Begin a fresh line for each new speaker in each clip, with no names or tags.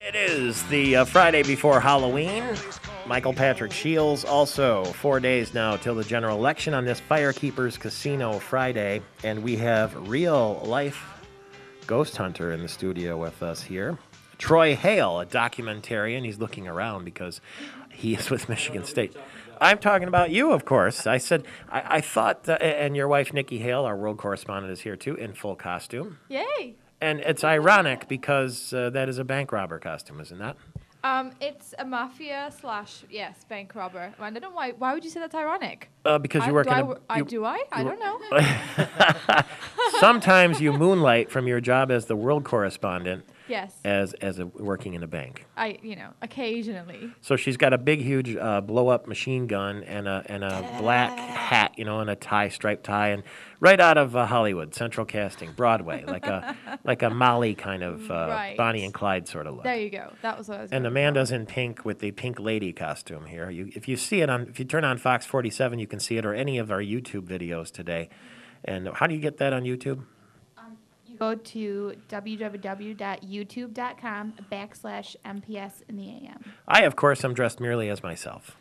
It is the Friday before Halloween. Michael Patrick Shields. Also, 4 days now till the general election on this Firekeepers Casino Friday. And we have real life ghost hunter in the studio with us here. Troy Hale, a documentarian. He's looking around because he is with Michigan State. I'm talking about you, of course. I said, I thought, and your wife, Nicky Hale, our world correspondent, is here too, in full costume.
Yay!
And it's ironic because that is a bank robber costume, isn't that?
It's a mafia / yes, bank robber. I don't know why. Why would you say that's ironic?
Because you work in a...
Do I? I don't know.
Sometimes you moonlight from your job as the world correspondent.
Yes.
As working in a bank.
Occasionally.
So she's got a big, huge blow-up machine gun and a black hat, and a tie, striped tie, and right out of Hollywood, Central Casting, Broadway, like a Molly kind of
Right.
Bonnie and Clyde sort of look.
There you go. That was what I was.
And
going
Amanda's
for.
in pink with the pink lady costume here. If you see it if you turn on Fox 47, you can see it, or any of our YouTube videos today. And how do you get that on YouTube?
Go to www.youtube.com/MPS in the AM.
I, of course, am dressed merely as myself.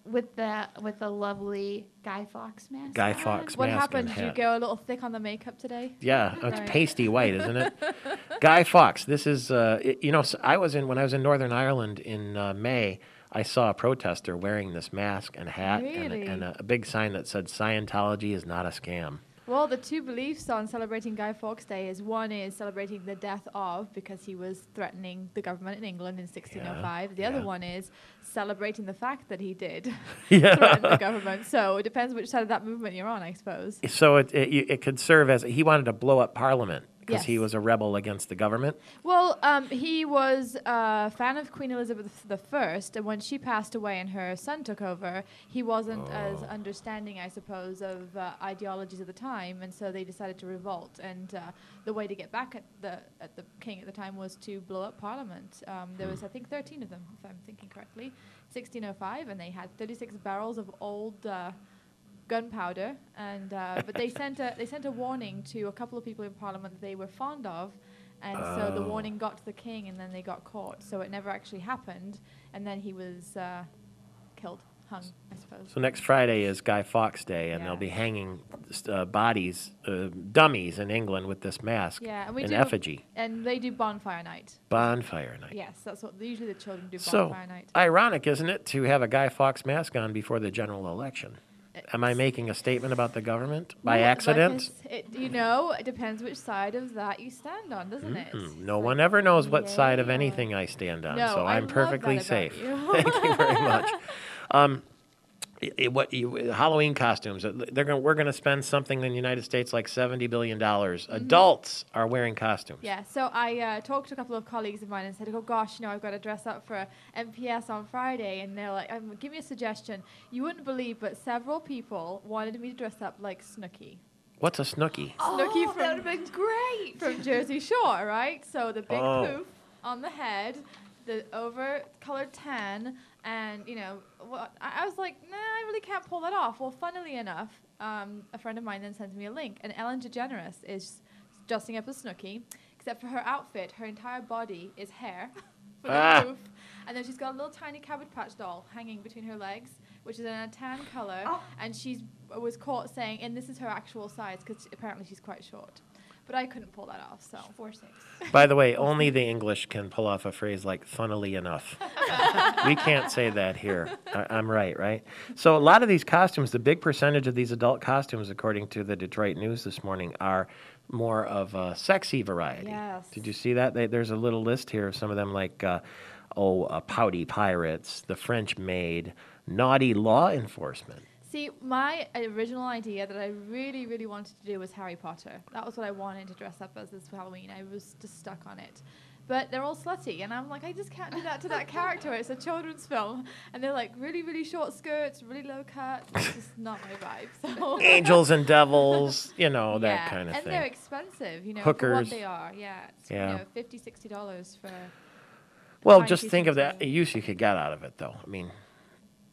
With the lovely Guy Fawkes mask.
Guy
on.
Fawkes
What
mask
happened?
and
Did you
hat.
go a little thick on the makeup today?
Yeah, it's
Right.
pasty white, isn't it? Guy Fawkes. This is, when I was in Northern Ireland in May. I saw a protester wearing this mask and hat
Really?
and a big sign that said "Scientology is not a scam."
Well, the two beliefs on celebrating Guy Fawkes Day is one is celebrating the death of, because he was threatening the government in England in 1605. The other one is celebrating the fact that he did threaten the government. So it depends which side of that movement you're on, I suppose.
So it could serve as he wanted to blow up Parliament because he
Yes.
was a rebel against the government.
Well, he was a fan of Queen Elizabeth I, and when she passed away and her son took over, he wasn't as understanding, I suppose, of ideologies at the time, and so they decided to revolt. And the way to get back at the king at the time was to blow up Parliament. There was, I think, 13 of them, if I'm thinking correctly, 1605, and they had 36 barrels of old gunpowder, and but they sent a warning to a couple of people in Parliament that they were fond of, and so the warning got to the king, and then they got caught. So it never actually happened, and then he was hung, I suppose.
So next Friday is Guy Fawkes Day, and
Yeah.
they'll be hanging bodies, dummies in England with this mask
Yeah, and
in effigy.
and they do bonfire night.
Bonfire night.
Yes, that's what usually the children do.
So
Bonfire night.
ironic, isn't it, to have a Guy Fawkes mask on before the general election? Am I making a statement about the government by
Well,
accident?
it depends which side of that you stand on, doesn't it?
No one ever knows what side of
Yeah.
anything I stand on,
No,
so
I
I'm
love
perfectly
that about
safe.
you.
Thank you very much. Halloween costumes? We're gonna spend something in the United States like $70 billion. Adults are wearing costumes.
Yeah, so I talked to a couple of colleagues of mine and said, oh gosh, I've got to dress up for MPS on Friday. And they're like, give me a suggestion. You wouldn't believe, but several people wanted me to dress up like Snooki.
What's a Snooki?
Snooki
that would have been great.
from Jersey Shore, right? So the big
Oh.
poof on the head, the over-colored tan, and, I was like, nah, I really can't pull that off. Well, funnily enough, a friend of mine then sent me a link, and Ellen DeGeneres is dressing up as Snooki, except for her outfit, her entire body is hair with a poof, and then she's got a little tiny Cabbage Patch doll hanging between her legs, which is in a tan color, and she was caught saying, and this is her actual size, because apparently she's quite short. But I couldn't pull that off, so 4'6".
By the way, only the English can pull off a phrase like "funnily enough." We can't say that here. I'm right? So a lot of these costumes, the big percentage of these adult costumes, according to the Detroit News this morning, are more of a sexy variety.
Yes.
Did you see that? There's a little list here of some of them, like pouty pirates, the French maid, naughty law enforcement.
See, my original idea that I really, really wanted to do was Harry Potter. That was what I wanted to dress up as this Halloween. I was just stuck on it. But they're all slutty, and I'm like, I just can't do that to that character. It's a children's film, and they're like really, really short skirts, really low cut. It's just not my vibe. So
Angels and devils, that
yeah,
kind of
and
thing.
they're expensive, for
Hookers.
what they are. Yeah, it's,
Yeah.
$50, $60 for.
Well,
tiny
just
piece
think of
material.
that use you could get out of it, though. I mean,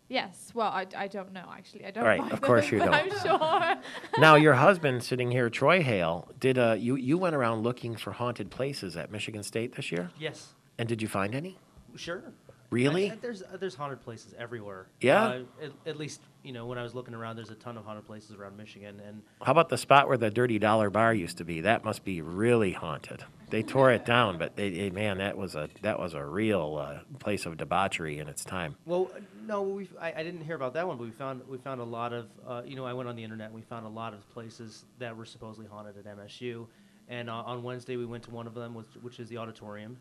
Yes. Well, I don't know, actually. I don't
Right,
buy
of course
them,
you
but I'm sure.
Now, your husband sitting here, Troy Hale, did you went around looking for haunted places at Michigan State this year?
Yes.
And did you find any?
Sure.
Really?
There's haunted places everywhere.
Yeah?
At least when I was looking around, there's a ton of haunted places around Michigan, and
How about the spot where the Dirty Dollar Bar used to be? That must be really haunted. They tore it down, but man, that was a real place of debauchery in its time.
well, no, I didn't hear about that one, but we found a lot of I went on the internet and we found a lot of places that were supposedly haunted at MSU, and on Wednesday we went to one of them, which is the auditorium.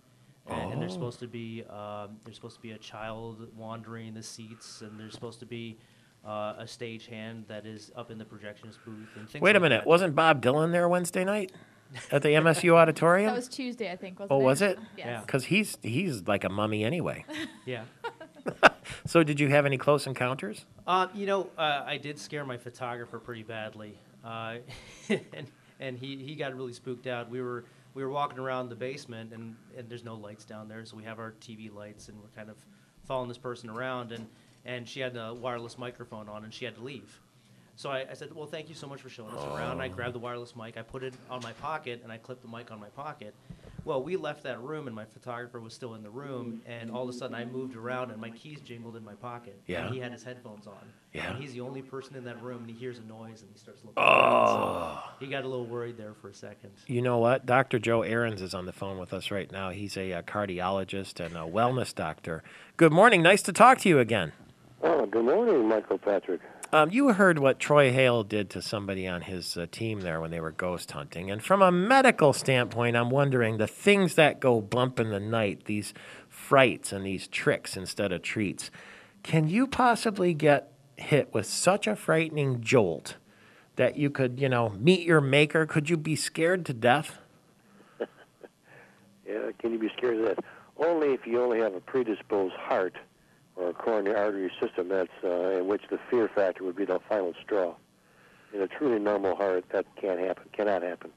And there's supposed to be a child wandering the seats, and there's supposed to be a stagehand that is up in the projectionist booth. And things
Wait a
like
minute,
that.
wasn't Bob Dylan there Wednesday night at the MSU auditorium?
That was Tuesday, I think, wasn't
Oh,
it?
was it?
Yes.
Yeah.
Because he's like a mummy anyway.
Yeah.
So did you have any close encounters?
I did scare my photographer pretty badly, and he got really spooked out. We were walking around the basement, and there's no lights down there, so we have our TV lights, and we're kind of following this person around, and she had a wireless microphone on, and she had to leave. So I said, well, thank you so much for showing us around. I grabbed the wireless mic, I put it on my pocket, and I clipped the mic on my pocket. Well, we left that room, and my photographer was still in the room, and all of a sudden I moved around, and my keys jingled in my pocket.
Yeah.
And he had his headphones on.
Yeah.
And he's the only person in that room, and he hears a noise, and he starts looking
Oh.
around. So he got a little worried there for a second.
You know what? Dr. Joe Ahrens is on the phone with us right now. He's a cardiologist and a wellness doctor. Good morning. Nice to talk to you again.
Oh, good morning, Michael Patrick.
You heard what Troy Hale did to somebody on his team there when they were ghost hunting. And from a medical standpoint, I'm wondering the things that go bump in the night, these frights and these tricks instead of treats, can you possibly get hit with such a frightening jolt that you could, meet your maker? Could you be scared to death?
Yeah, can you be scared of that? Only if you only have a predisposed heart or a coronary artery system that's in which the fear factor would be the final straw. In a truly normal heart, that cannot happen.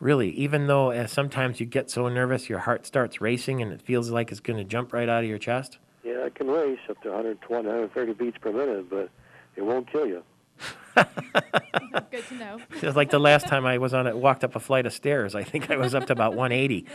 Really, even though sometimes you get so nervous your heart starts racing and it feels like it's going to jump right out of your chest?
Yeah, it can race up to 120, 130 beats per minute, but it won't kill you.
Good to know.
It's like the last time I walked up a flight of stairs. I think I was up to about 180.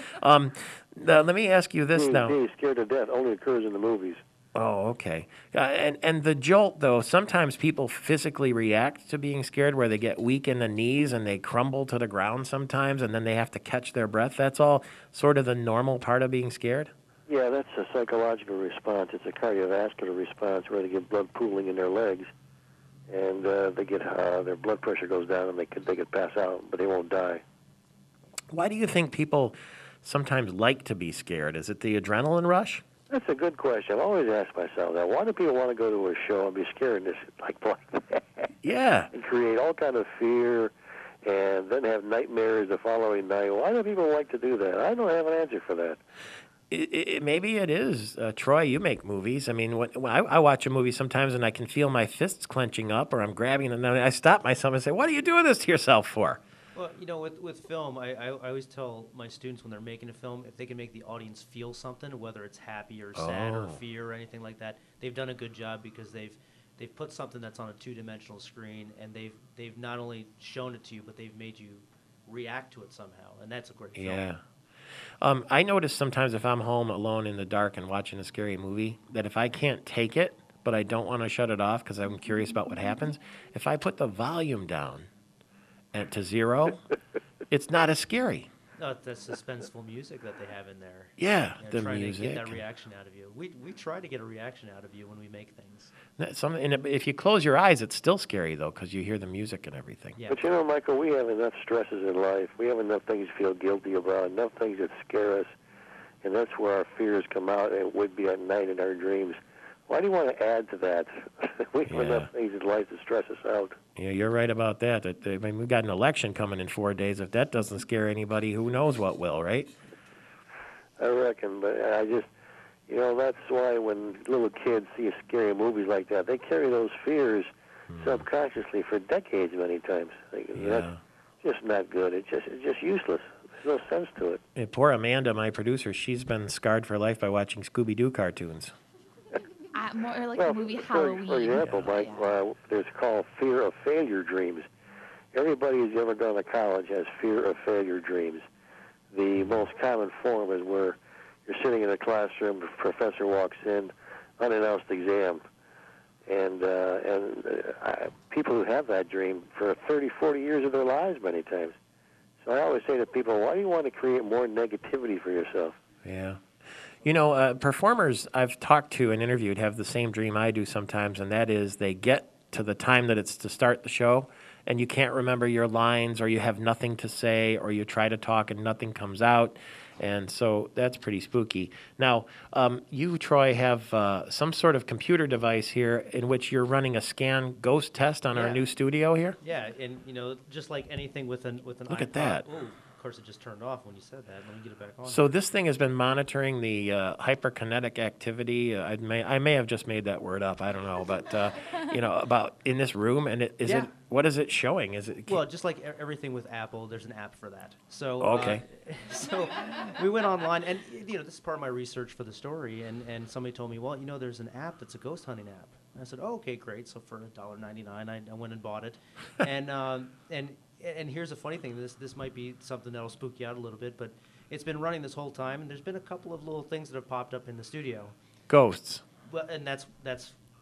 Let me ask you this now.
Being scared to death only occurs in the movies.
Oh, okay. And the jolt, though, sometimes people physically react to being scared where they get weak in the knees and they crumble to the ground sometimes and then they have to catch their breath. That's all sort of the normal part of being scared?
Yeah, that's a psychological response. It's a cardiovascular response where they get blood pooling in their legs, and they get their blood pressure goes down, and they could pass out, but they won't die.
Why do you think people sometimes like to be scared? Is it the adrenaline rush?
That's a good question. I've always asked myself that. Why do people want to go to a show and be scared and just like that?
Yeah.
And create all kind of fear and then have nightmares the following night? Why do people like to do that? I don't have an answer for that.
Maybe it is. Troy, you make movies. I mean, when I watch a movie sometimes and I can feel my fists clenching up or I'm grabbing and then I stop myself and say, what are you doing this to yourself for?
Well, with film, I always tell my students when they're making a film, if they can make the audience feel something, whether it's happy or sad or fear or anything like that, they've done a good job because they've put something that's on a two-dimensional screen and they've not only shown it to you, but they've made you react to it somehow, and that's a great film.
Yeah. I notice sometimes if I'm home alone in the dark and watching a scary movie, that if I can't take it, but I don't want to shut it off because I'm curious about what happens, if I put the volume down to 0, it's not as scary.
No, that's suspenseful music that they have in there.
Yeah, the
trying
music.
to get that reaction out of you. We try to get a reaction out of you when we make things.
And if you close your eyes, it's still scary, though, because you hear the music and everything.
Yeah.
But Michael, we have enough stresses in life. We have enough things to feel guilty about, enough things that scare us, and that's where our fears come out, and it would be at night in our dreams. Why do you want to add to that? We have enough things in life to stress us out.
Yeah, you're right about that. I mean, we've got an election coming in 4 days. If that doesn't scare anybody, who knows what will, right?
I reckon, but I just, that's why when little kids see scary movies like that, they carry those fears subconsciously for decades many times. That's just not good. It's just useless. There's no sense to it.
Yeah, poor Amanda, my producer, she's been scarred for life by watching Scooby-Doo cartoons.
more like
Well,
the movie
for
Halloween.
example, Mike, there's called fear of failure dreams. Everybody who's ever gone to college has fear of failure dreams. The most common form is where you're sitting in a classroom, the professor walks in, unannounced exam, and people who have that dream for 30, 40 years of their lives many times. So I always say to people, why do you want to create more negativity for yourself?
Yeah. You know, performers I've talked to and interviewed have the same dream I do sometimes, and that is they get to the time that it's to start the show, and you can't remember your lines, or you have nothing to say, or you try to talk and nothing comes out. And so that's pretty spooky. Now, you, Troy, have some sort of computer device here in which you're running a scan ghost test on our new studio here?
Yeah, and just like anything with an
Look
iPod.
at that.
Oh, of course it just turned off when you said that. Let me get it back on.
So this thing has been monitoring the hyperkinetic activity. I may have just made that word up. I don't know, but about in this room. And what is it showing? Is it
Well, just like everything with Apple, there's an app for that. So
Okay.
So we went online, and this is part of my research for the story. And somebody told me, well, there's an app that's a ghost hunting app. And I said, oh, okay, great. So for $1.99, I went and bought it, and here's a funny thing. This might be something that'll spook you out a little bit, but it's been running this whole time, and there's been a couple of little things that have popped up in the studio.
ghosts?
Well, and that's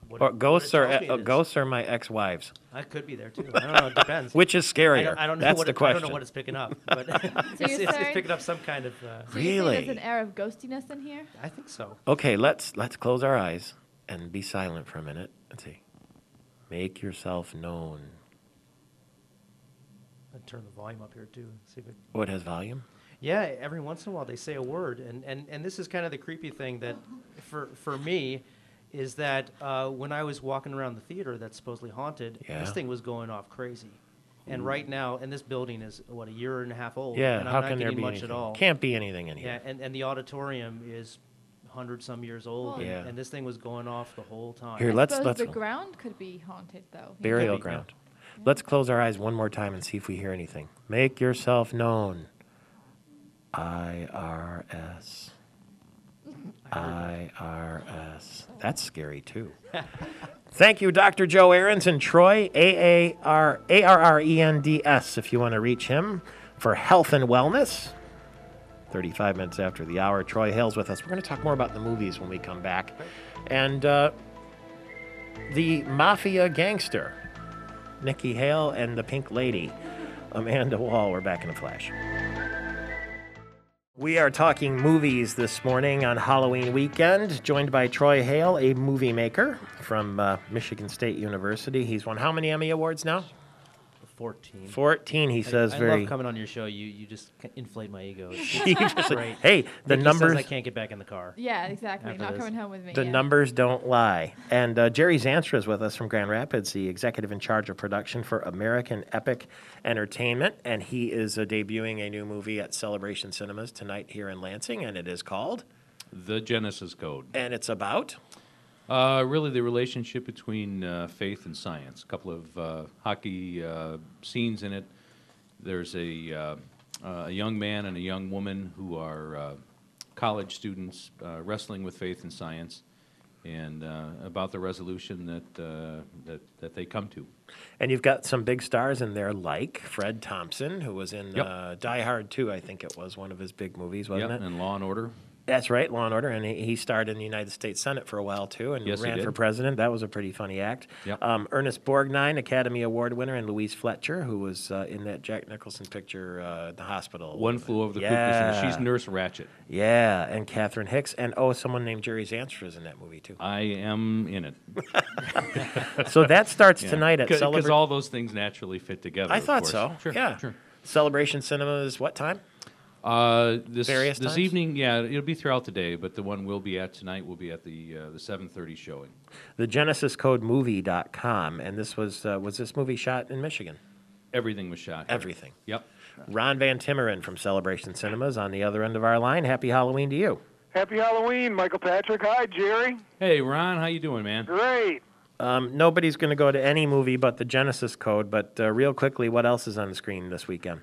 what
Or
it
ghosts
tells me it is.
ghosts are my ex-wives.
I could be there too. I don't know. It depends.
Which is scarier?
I don't know
That's
what
the
I
question.
don't know what it's picking up, but
you're
it's
saying-
picking up some kind of.
So you think
Really?
there's an air of ghostiness in here?
I think so.
Okay, let's close our eyes and be silent for a minute. Let's see. Make yourself known.
I'd turn the volume up here too. See if it.
What has volume?
Yeah, every once in a while they say a word, and this is kind of the creepy thing that, for me, is that when I was walking around the theater that's supposedly haunted,
Yeah.
this thing was going off crazy. And right now, and this building is, what, a year and a half old?
Yeah,
and
how
I'm not
can there
getting
be
much
anything?
at all.
Can't be anything in
Yeah,
here.
and the auditorium is 100-some years old,
Well,
Yeah.
and this thing was going off the whole time.
Here,
I
let's
suppose the
go.
ground could be haunted, though.
Burial
Could be, yeah.
ground. Let's close our eyes one more time and see if we hear anything. Make yourself known. IRS. IRS. That's scary, too. Thank you, Dr. Joe Ahrens and Troy, ARRENDS, if you want to reach him for health and wellness. 35 minutes after the hour, Troy Hale's with us. We're going to talk more about the movies when we come back. And the Mafia Gangster, Nicky Hale, and the Pink Lady, Amanda Wall. We're back in a flash. We are talking movies this morning on Halloween weekend, joined by Troy Hale, a movie maker from Michigan State University. He's won how many Emmy Awards now?
14.
14, he says.
I
very.
love coming on your show. You just inflate my ego. It's
You just-
great.
Hey, the
Nicky
numbers.
says I can't get back in the car.
Yeah, exactly.
After
Not
this.
coming home with me.
The
yeah.
numbers don't lie. And Jerry Zanstra is with us from Grand Rapids, the executive in charge of production for American Epic Entertainment. And he is debuting a new movie at Celebration Cinemas tonight here in Lansing, and it is called?
The Genesis Code.
And it's about?
Really the relationship between faith and science. A couple of hockey scenes in it. There's a young man and a young woman who are college students wrestling with faith and science, and about the resolution that they come to.
And you've got some big stars in there, like Fred Thompson, who was in
Yep.
Die Hard 2, I think it was one of his big movies, wasn't it?
And Law and Order.
That's right, Law and Order, and he starred in the United States Senate for a while too, and
Yes, he
ran
did.
for president. That was a pretty funny act.
Yep.
Ernest Borgnine, Academy Award winner, and Louise Fletcher, who was in that Jack Nicholson picture, The Hospital.
One Flew Over the Cuckoo's
Yeah.
Nest. She's Nurse Ratchet.
Yeah, and Catherine Hicks, and someone named Jerry Zanstra is in that movie too.
I am in it.
So that starts tonight at
Because
Celebration.
all those things naturally fit together.
I
of
thought
course.
so.
Sure,
Yeah.
sure.
Celebration Cinemas. What time?
This
Various times?
evening, yeah, it'll be throughout the day, but the one we'll be at tonight will be at the 7:30 showing.
The GenesisCodeMovie.com, and this was this movie shot in Michigan?
Everything was shot here.
Everything.
Yep.
Ron Van Timmeren from Celebration Cinemas on the other end of our line. Happy Halloween to you.
Happy Halloween, Michael Patrick. Hi, Jerry.
Hey, Ron, how you doing, man?
Great.
Nobody's going to go to any movie but the Genesis Code, but real quickly, what else is on the screen this weekend?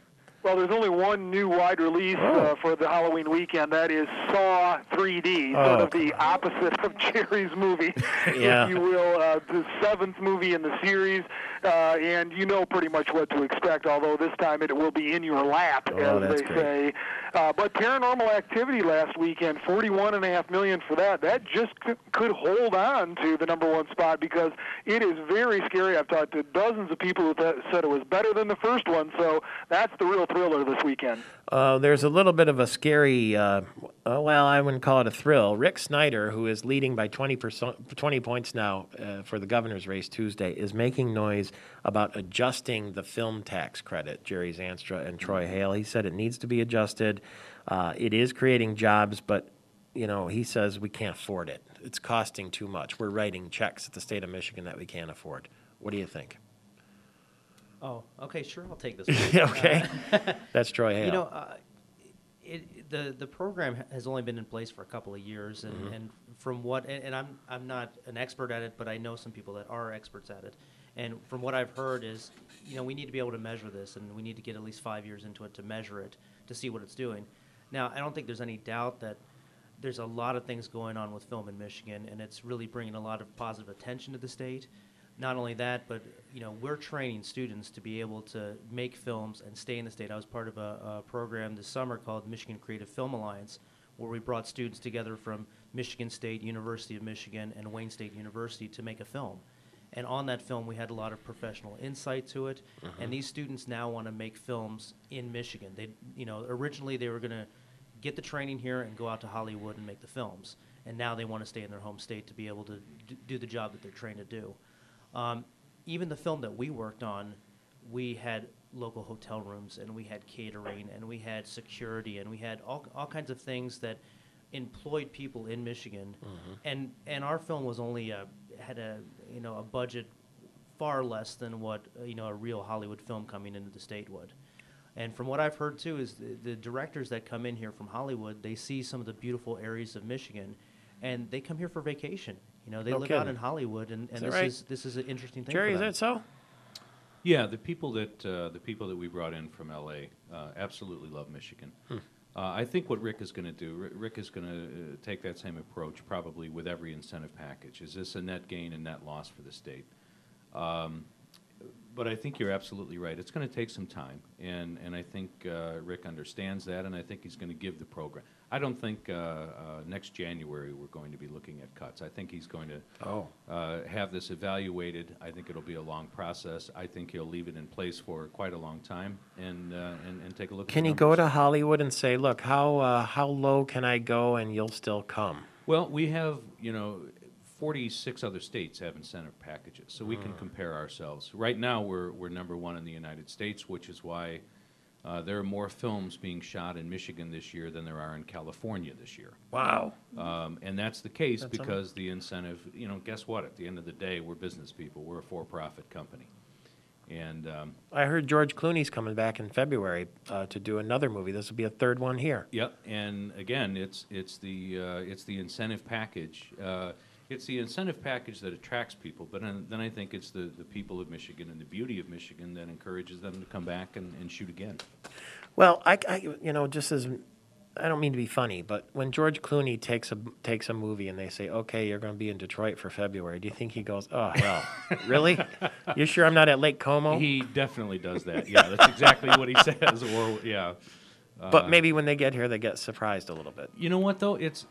Well, there's only one new wide release for the Halloween weekend. That is Saw 3D, sort of the opposite of Jerry's movie, if you will. The seventh movie in the series, and you know pretty much what to expect, although this time it will be in your lap, as they say. But Paranormal Activity last weekend, $41.5 million for that. That just could hold on to the #1 spot because it is very scary. I've talked to dozens of people who said it was better than the first one, so that's the real thriller this weekend.
There's a little bit of a scary, well, I wouldn't call it a thrill. Rick Snyder, who is leading by 20 points now for the governor's race Tuesday, is making noise about adjusting the film tax credit, Jerry Zanstra and Troy Hale. He said it needs to be adjusted. It is creating jobs, but, you know, he says we can't afford it. It's costing too much. We're writing checks at the state of Michigan that we can't afford. What do you think?
Oh, okay, sure, I'll take this one.
Okay. That's Troy Hale.
You know, the program has only been in place for a couple of years, and from what, and I'm not an expert at it, but I know some people that are experts at it. And from what I've heard is, you know, we need to be able to measure this, and we need to get at least 5 years into it to measure it, to see what it's doing. Now, I don't think there's any doubt that there's a lot of things going on with film in Michigan, and it's really bringing a lot of positive attention to the state. Not only that, but you know, we're training students to be able to make films and stay in the state. I was part of a program this summer called Michigan Creative Film Alliance, where we brought students together from Michigan State, University of Michigan, and Wayne State University to make a film. And on that film, we had a lot of professional insight to it. And these students now want to make films in Michigan. They, you know, originally they were going to get the training here and go out to Hollywood and make the films. And now they want to stay in their home state to be able to do the job that they're trained to do. Even the film that we worked on, we had local hotel rooms, and we had catering, and we had security, and we had all kinds of things that employed people in Michigan. And our film was only had a budget far less than what a real Hollywood film coming into the state would. And from what I've heard too is the directors that come in here from Hollywood, they see some of the beautiful areas of Michigan, and they come here for vacation. You know, they live out in Hollywood, and this is an interesting thing.
Jerry,
for them.
is that so?
Yeah, the people that we brought in from L.A. Absolutely love Michigan. I think what Rick is going to do, Rick is going to take that same approach probably with every incentive package. Is this a net gain and net loss for the state? But I think you're absolutely right. It's going to take some time, and I think Rick understands that, and I think he's going to give the program. I don't think next January we're going to be looking at cuts. I think he's going to have this evaluated. I think it'll be a long process. I think he'll leave it in place for quite a long time and take a look.
Can he go to Hollywood and say, "Look, how low can I go, and you'll still come"?
Well, we have 46 other states have incentive packages, so we can compare ourselves. Right now, we're #1 in the United States, which is why there are more films being shot in Michigan this year than there are in California this year.
Wow.
And that's the case because the incentive, guess what? At the end of the day, we're business people. We're a for-profit company. And
I heard George Clooney's coming back in February to do another movie. This will be a third one here.
Yep. And again, it's the incentive package. It's the incentive package that attracts people, but then I think it's the people of Michigan and the beauty of Michigan that encourages them to come back and shoot again.
Well, I just as I don't mean to be funny, but when George Clooney takes a movie and they say, "Okay, you're going to be in Detroit for February," do you think he goes, "Oh hell, really? You sure I'm not at Lake Como?"
He definitely does that. Yeah, that's exactly what he says. Or yeah.
But maybe when they get here, they get surprised a little bit.
You know what, though? It's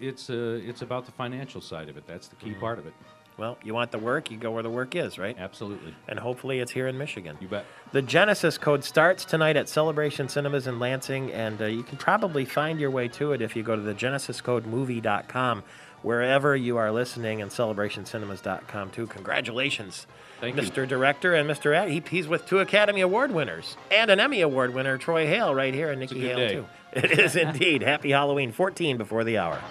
about the financial side of it. That's the key part of it.
Well, you want the work, you go where the work is, right?
Absolutely.
And hopefully it's here in Michigan.
You bet.
The Genesis Code starts tonight at Celebration Cinemas in Lansing, and you can probably find your way to it if you go to the GenesisCodeMovie.com, wherever you are listening, and CelebrationCinemas.com, too. Congratulations.
Thank you.
Mr. Director and Mr. Ed. He's with 2 Academy Award winners and an Emmy Award winner, Troy Hale, right here, and Nicky Hale, too. It is indeed. Happy Halloween, 14 before the hour.